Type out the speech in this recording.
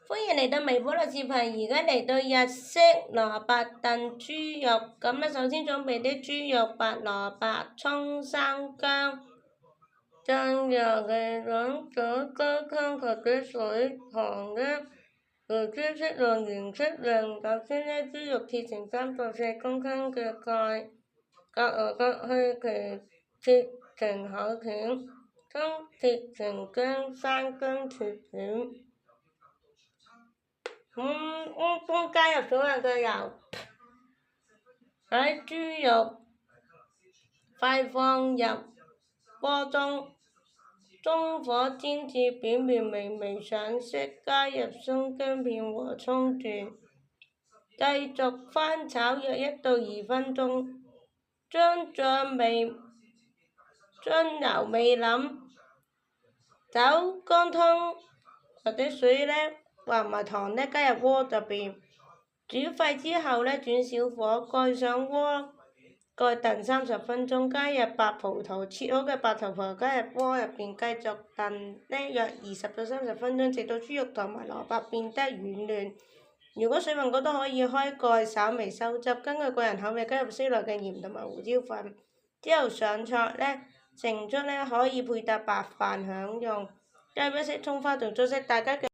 歡迎嚟到微波爐視頻，而家嚟到日式蘿蔔燉豬肉。咁首先準備啲豬肉、白蘿蔔、葱、生薑、醬油、嘅兩種高湯或者水糖呢，胡椒適量、鹽適量。首先呢，豬肉切成3到4公分嘅塊，隔來隔去皮切成厚片，葱切成薑，生薑切片。一般加入少量嘅油，喺豬肉快放入鍋中，中火煎至表面微微上色，加入生薑片和葱段，繼續翻炒約1到2分鐘，將醬油、味淋、酒、乾湯或者水呢，或埋糖呢，加入鍋入邊，煮沸之後呢，轉小火，蓋上鍋蓋燉30分鐘，加入白葡萄，切好嘅白葡萄加入鍋入邊，繼續燉呢約20到30分鐘，直到豬肉同埋蘿蔔變得軟嫩。如果水分過多，可以開蓋稍微收汁，根據個人口味加入適量嘅鹽同埋胡椒粉。之後上菜呢，盛出呢可以配搭白飯享用。加入一些葱花同醋色，大家嘅